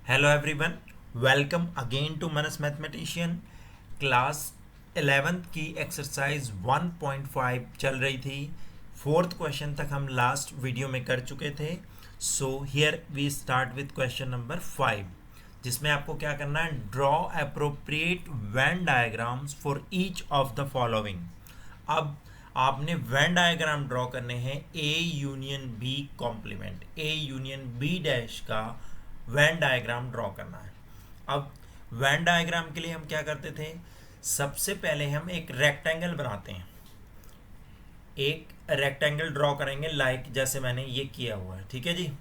Hello everyone, welcome again to Manas mathematician. Class 11th की exercise 1.5 चल रही थी। फोर्थ क्वेश्चन तक हम लास्ट वीडियो में कर चुके थे। So here we start with question number 5, जिसमें आपको क्या करना है, draw appropriate Venn diagrams for each of the following. अब आपने वेन डायग्राम ड्रॉ करने हैं A union B complement, A union B dash का वेन डायग्राम ड्रॉ करना है। अब वेन डायग्राम के लिए हम क्या करते थे, सबसे पहले हम एक रेक्टेंगल बनाते हैं, एक रेक्टेंगल ड्रॉ करेंगे लाइक जैसे मैंने ये किया हुआ है। ठीक है जी।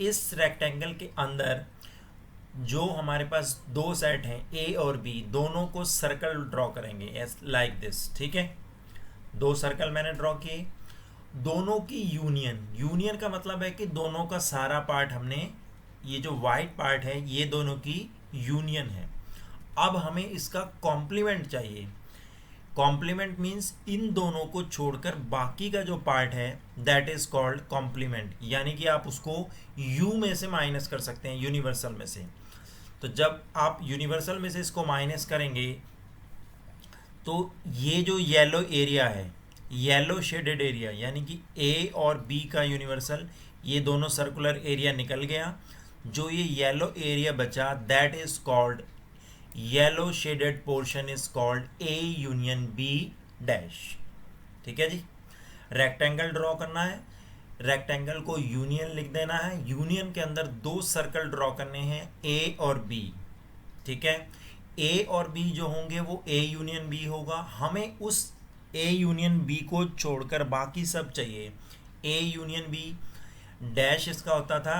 इस रेक्टेंगल के अंदर जो हमारे पास दो सेट हैं ए और बी, दोनों को सर्कल ड्रॉ करेंगे लाइक दिस। ठीक है, दो सर्कल मैंने ड्रॉ किए, दोनों की यूनियन। यूनियन का मतलब है कि दोनों का सारा पार्ट हमने, ये जो वाइट पार्ट है ये दोनों की यूनियन है। अब हमें इसका कॉम्प्लीमेंट चाहिए। कॉम्प्लीमेंट मीन्स इन दोनों को छोड़कर बाकी का जो पार्ट है दैट इज कॉल्ड कॉम्प्लीमेंट, यानी कि आप उसको यू में से माइनस कर सकते हैं, यूनिवर्सल में से। तो जब आप यूनिवर्सल में से इसको माइनस करेंगे तो ये जो येलो एरिया है, येलो शेडेड एरिया, यानी कि ए और बी का यूनिवर्सल, ये दोनों सर्कुलर एरिया निकल गया। जो ये येलो एरिया बचा that is called, yellow shaded portion is called A union B dash. ठीक है जी। रेक्टेंगल ड्रॉ करना है, रेक्टेंगल को यूनियन लिख देना है। यूनियन के अंदर दो सर्कल ड्रॉ करने हैं ए और बी। ठीक है, ए और बी जो होंगे वो ए यूनियन बी होगा। हमें उस ए यूनियन बी को छोड़कर बाकी सब चाहिए। ए यूनियन बी डैश इसका होता था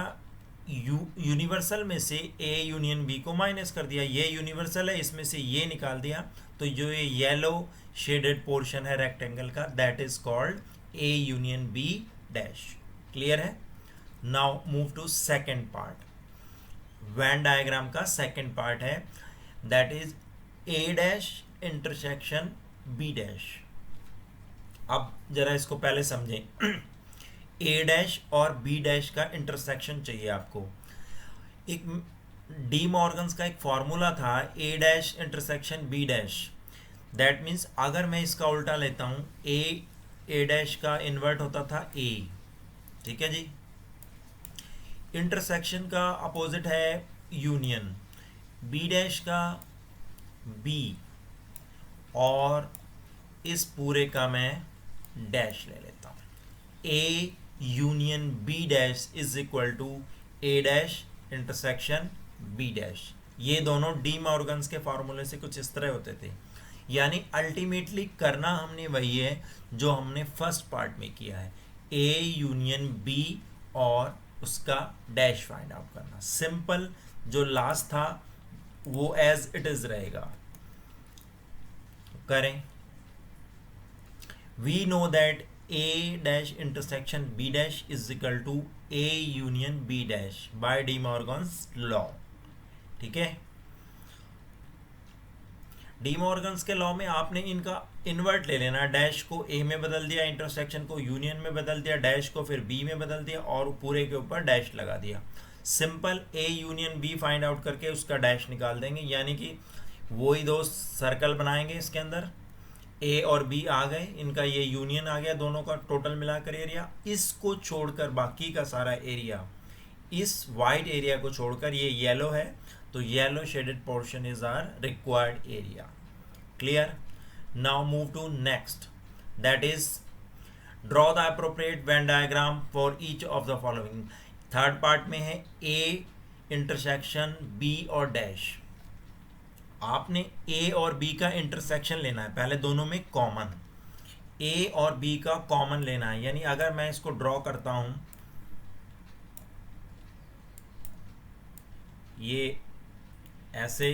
यूनिवर्सल में से ए यूनियन बी को माइनस कर दिया, ये यूनिवर्सल है, इसमें से ये निकाल दिया, तो जो ये येलो शेडेड पोर्शन है रेक्टेंगल का that is called A union B dash. Clear है। Now move to second part. Venn diagram का सेकेंड पार्ट है that is A dash intersection B dash. अब जरा इसको पहले समझें। ए डैश और बी डैश का इंटरसेक्शन चाहिए आपको। एक डी मॉर्गन्स का एक फॉर्मूला था, A dash intersection B dash. That means अगर मैं इसका उल्टा लेता हूं, ए डैश का इन्वर्ट होता था ए। ठीक है जी। इंटरसेक्शन का अपोजिट है यूनियन, बी डैश का बी, और इस पूरे का मैं डैश ले लेता हूं। A union B dash is equal to A dash intersection B dash. ये दोनों डी मॉर्गन्स के फॉर्मूले से कुछ इस तरह होते थे। यानी अल्टीमेटली करना हमने वही है जो हमने फर्स्ट पार्ट में किया है, ए यूनियन बी और उसका डैश फाइंड आउट करना। सिंपल, जो लास्ट था वो एज इट इज रहेगा। करें। We know that A dash intersection B dash is equal to A union B dash by De Morgan's law। ठीक है, डी मॉर्गन्स के लॉ में आपने इनका इन्वर्ट ले लेना। डैश को ए में बदल दिया, इंटरसेक्शन को यूनियन में बदल दिया, डैश को फिर बी में बदल दिया और पूरे के ऊपर डैश लगा दिया। Simple, A union B find out करके उसका डैश निकाल देंगे, यानी कि वही दो सर्कल बनाएंगे इसके अंदर। ए और बी आ गए, इनका ये यूनियन आ गया, दोनों का टोटल मिलाकर एरिया। इसको छोड़कर बाकी का सारा एरिया, इस वाइट एरिया को छोड़कर, ये येलो है तो yellow shaded portion is our required area. Clear. Now move to next, that is draw the appropriate Venn diagram for each of the following. Third part में है ए इंटरसेक्शन बी और dash. आपने A और B का intersection लेना है, पहले दोनों में कॉमन, ए और बी का कॉमन लेना है। यानी अगर मैं इसको ड्रॉ करता हूं, ये ऐसे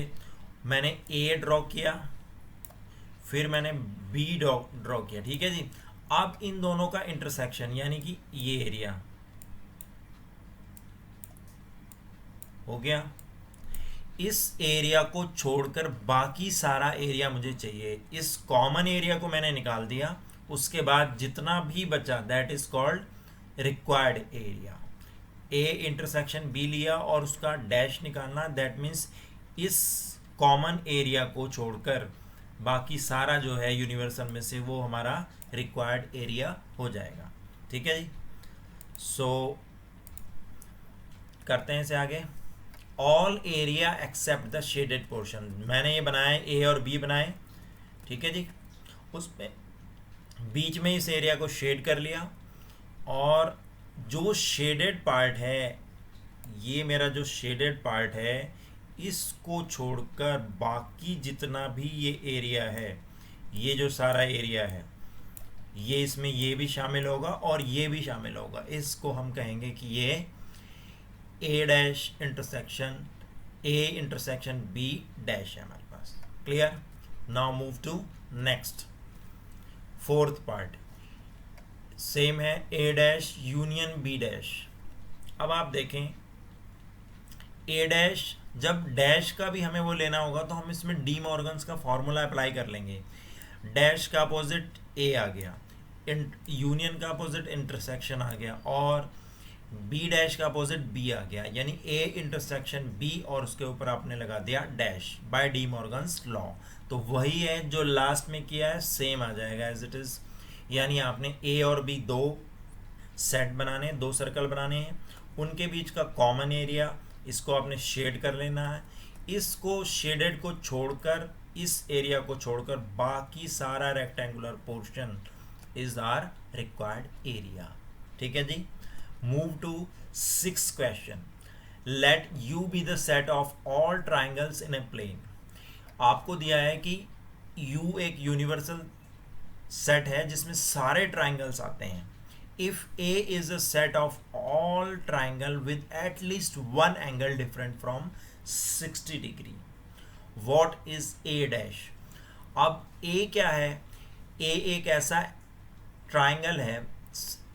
मैंने ए ड्रॉ किया, फिर मैंने बी ड्रॉ किया। ठीक है जी। अब इन दोनों का इंटरसेक्शन यानी कि ये एरिया हो गया। इस एरिया को छोड़कर बाकी सारा एरिया मुझे चाहिए। इस कॉमन एरिया को मैंने निकाल दिया, उसके बाद जितना भी बचा that is called required area. A intersection B लिया और उसका डैश निकालना, दैट मीन्स इस कॉमन एरिया को छोड़कर बाकी सारा जो है यूनिवर्सल में से वो हमारा रिक्वायर्ड एरिया हो जाएगा। ठीक है जी। सो करते हैं इसे आगे। All area except the shaded portion, मैंने ये बनाया ए और बी बनाए, ठीक है जी। उसमें बीच में इस एरिया को शेड कर लिया और जो शेडेड पार्ट है, ये मेरा जो शेडेड पार्ट है, इसको छोड़कर बाकी जितना भी ये एरिया है, ये जो सारा एरिया है, ये इसमें ये भी शामिल होगा और ये भी शामिल होगा। इसको हम कहेंगे कि ये A dash intersection A intersection B dash है हमारे पास। Clear. Now move to next fourth part. Same है A dash union B dash. अब आप देखें ए डैश, जब डैश का भी हमें वो लेना होगा तो हम इसमें डी मॉर्गन्स का फॉर्मूला अप्लाई कर लेंगे। डैश का अपोजिट ए आ गया, यूनियन का अपोजिट इंटरसेक्शन आ गया और बी डैश का अपोजिट बी आ गया, यानी ए इंटरसेक्शन बी और उसके ऊपर आपने लगा दिया dash by D Morgan's law. तो वही है जो लास्ट में किया है, सेम आ जाएगा एज इट इज। यानी आपने ए और बी दो सेट बनाने, दो सर्कल बनाने हैं, उनके बीच का कॉमन एरिया इसको आपने शेड कर लेना है। इसको शेडेड को छोड़कर, इस एरिया को छोड़कर बाकी सारा rectangular portion is our required area. ठीक है जी। Move to sixth question. Let U be the set of all triangles in a plane. आपको दिया है कि U एक यूनिवर्सल सेट है जिसमें सारे ट्राइंगल्स आते हैं। If A is a set of all triangle with at least one angle different from 60 degree, what is A dash? अब A क्या है? A एक ऐसा ट्राइंगल है,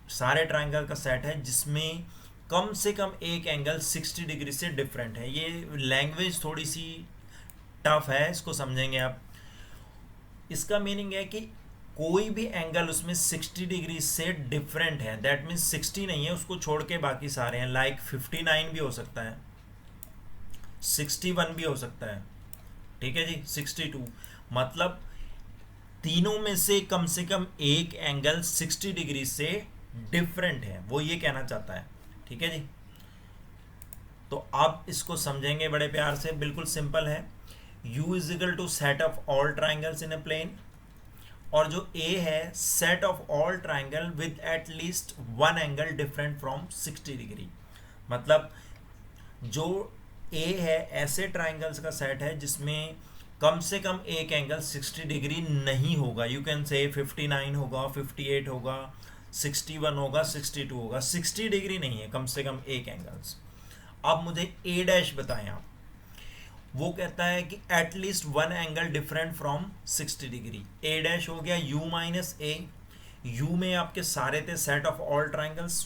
सारे ट्राइंगल का सेट है जिसमें कम से कम एक एंगल 60 डिग्री से डिफरेंट है। ये लैंग्वेज थोड़ी सी टफ है, इसको समझेंगे आप। इसका मीनिंग है कि कोई भी एंगल उसमें 60 डिग्री से डिफरेंट है, दैट मीन्स 60 नहीं है, उसको छोड़ के बाकी सारे हैं। लाइक 59 भी हो सकता है, 61 भी हो सकता है, ठीक है जी, 62। मतलब तीनों में से कम एक एंगल 60 डिग्री से डिफरेंट है, वो ये कहना चाहता है। ठीक है जी। तो आप इसको समझेंगे बड़े प्यार से, बिल्कुल सिंपल है। U is equal to set of all triangles in a plane, और जो A है set of all triangle with at least one angle different from 60 degree. मतलब जो A है ऐसे ट्राइंगल्स का सेट है जिसमें कम से कम एक एंगल 60 डिग्री नहीं होगा। यू कैन से 59 होगा, 58 होगा, 61 होगा, 62 होगा, 60 डिग्री नहीं है कम से कम एक एंगल्स। अब मुझे A डैश बताएं आप। वो कहता है कि eight least one angle different from 60 degree. A dash हो गया U माइनस A, U में आपके सारे थे सेट ऑफ ऑल ट्राइंगल्स।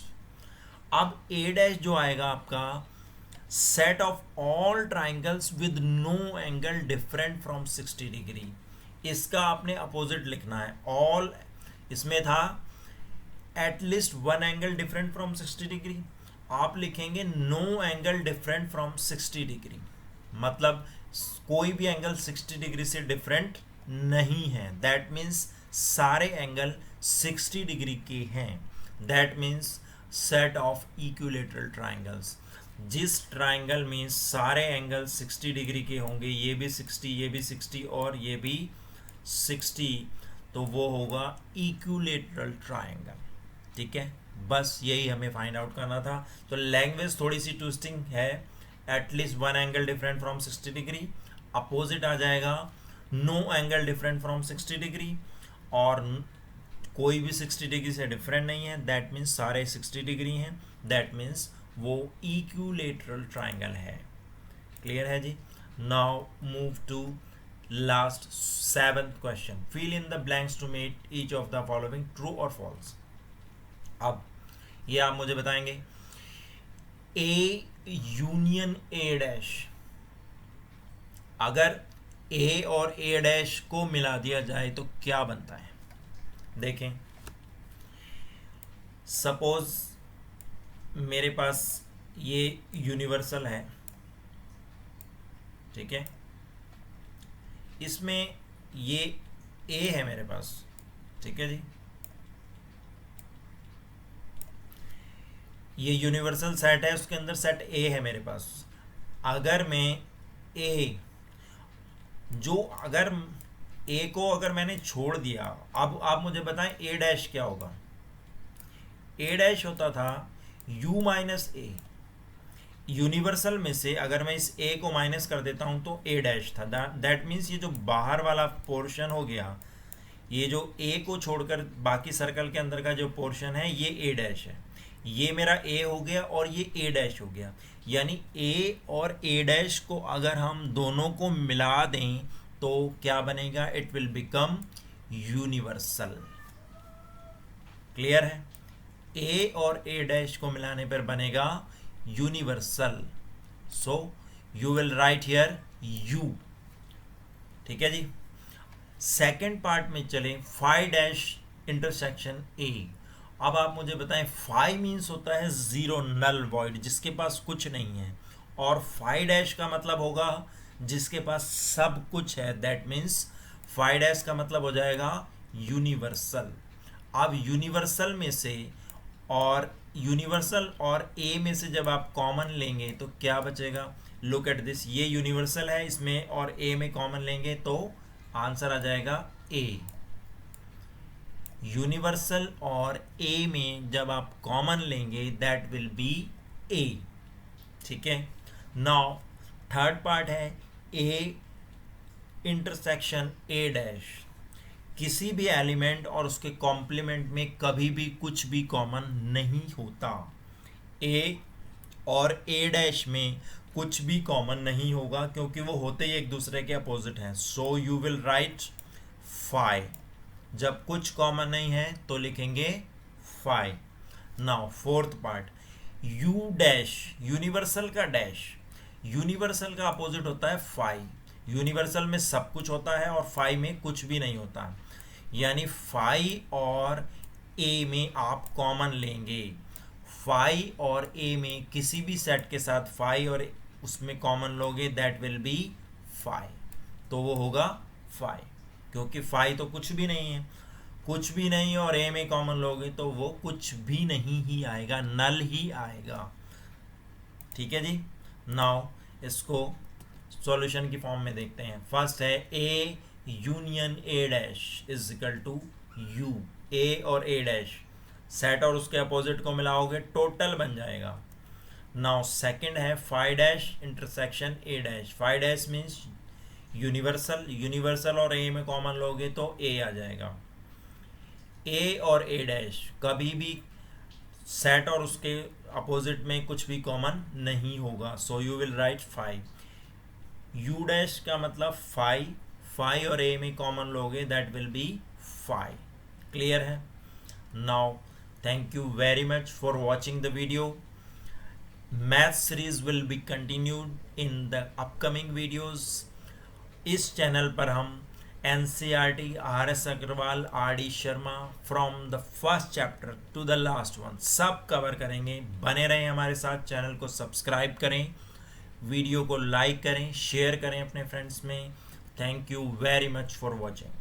अब A डैश जो आएगा आपका set of all triangles with no angle different from 60 degree. इसका आपने अपोजिट लिखना है। ऑल इसमें था at least one angle different from 60 degree, आप लिखेंगे no angle different from 60 degree. मतलब कोई भी एंगल 60 डिग्री से डिफरेंट नहीं है, दैट मीन्स सारे एंगल 60 डिग्री के हैं। That means set of equilateral triangles. जिस ट्राइंगल में सारे एंगल 60 डिग्री के होंगे, ये भी 60, ये भी 60 और ये भी 60, तो वो होगा इक्विलेटरल ट्राइंगल। ठीक है, बस यही हमें फाइंड आउट करना था। तो लैंग्वेज थोड़ी सी ट्विस्टिंग है। At least one angle different from 60 degree, opposite आ जाएगा no angle different from 60 degree, और कोई भी 60 डिग्री से डिफरेंट नहीं है, दैट मीन्स सारे 60 डिग्री हैं, दैट मीन्स वो इक्विलेटरल ट्राइंगल है। क्लियर है जी। Now move to last 7th question. Fill in the blanks to make each of the following true और फॉल्स। अब ये आप मुझे बताएंगे A यूनियन A डैश, अगर A और A डैश को मिला दिया जाए तो क्या बनता है। देखें, सपोज मेरे पास ये यूनिवर्सल है, ठीक है, इसमें ये ए है मेरे पास, ठीक है जी, ये यूनिवर्सल सेट है, उसके अंदर सेट ए है मेरे पास। अगर मैं ए जो अगर ए को अगर मैंने छोड़ दिया, अब आप मुझे बताएं ए डैश क्या होगा। ए डैश होता था यू माइनस ए, यूनिवर्सल में से अगर मैं इस ए को माइनस कर देता हूं तो ए डैश था। दैट मीन्स ये जो बाहर वाला पोर्शन हो गया, ये जो ए को छोड़कर बाकी सर्कल के अंदर का जो पोर्शन है ये ए डैश है, ये मेरा ए हो गया और ये ए डैश हो गया। यानी ए और ए डैश को अगर हम दोनों को मिला दें तो क्या बनेगा, it will become universal. Clear है, ए और ए डैश को मिलाने पर बनेगा universal. So you will right here you, ठीक है जी। सेकेंड पार्ट में चलें, फाई डैश इंटरसेक्शन ए। अब आप मुझे बताएं, फाई मीन्स होता है जीरो, नल वॉइड, जिसके पास कुछ नहीं है, और फाई डैश का मतलब होगा जिसके पास सब कुछ है। दैट मीन्स फाई डैश का मतलब हो जाएगा यूनिवर्सल। अब यूनिवर्सल में से और यूनिवर्सल और ए में से जब आप कॉमन लेंगे तो क्या बचेगा, लुक एट दिस, ये यूनिवर्सल है, इसमें और ए में कॉमन लेंगे तो आंसर आ जाएगा ए। यूनिवर्सल और ए में जब आप कॉमन लेंगे दैट विल बी ए, ठीक है। नाउ थर्ड पार्ट है ए इंटरसेक्शन ए डैश। किसी भी एलिमेंट और उसके कॉम्प्लीमेंट में कभी भी कुछ भी कॉमन नहीं होता। ए और ए डैश में कुछ भी कॉमन नहीं होगा क्योंकि वो होते ही एक दूसरे के अपोजिट हैं। So you will write phi. जब कुछ कॉमन नहीं है तो लिखेंगे phi. Now fourth part, U dash, universal का डैश, यूनिवर्सल का अपोजिट होता है फाई। यूनिवर्सल में सब कुछ होता है और फाई में कुछ भी नहीं होता, यानी फाई और ए में आप कॉमन लेंगे। फाई और ए में किसी भी सेट के साथ फाई और उसमें कॉमन लोगे दैट विल बी फाई, तो वो होगा फाई, क्योंकि फाई तो कुछ भी नहीं है, कुछ भी नहीं और ए में कॉमन लोगे तो वो कुछ भी नहीं ही आएगा, नल ही आएगा, ठीक है जी। नाउ इसको सॉल्यूशन की फॉर्म में देखते हैं। फर्स्ट है A union A dash is equal to U. A और ए डैश सेट और उसके अपोजिट को मिलाओगे टोटल बन जाएगा। नाउ सेकंड है phi dash intersection A dash. Phi dash means universal, universal और ए में कॉमन लोगे तो ए आ जाएगा। ए और ए डैश कभी भी सेट और उसके अपोजिट में कुछ भी कॉमन नहीं होगा, so you will write phi. U dash का मतलब फाई, फाई और ए में कॉमन लोगे that will be phi. Clear है। Now thank you very much for watching the video. Math series will be continued in the upcoming videos. इस channel पर हम NCERT, RS Agarwal, RD Sharma from the first chapter to the last one सब cover करेंगे। बने रहें हमारे साथ, channel को सब्सक्राइब करें, वीडियो को लाइक करें, शेयर करें अपने फ्रेंड्स में। Thank you very much for watching.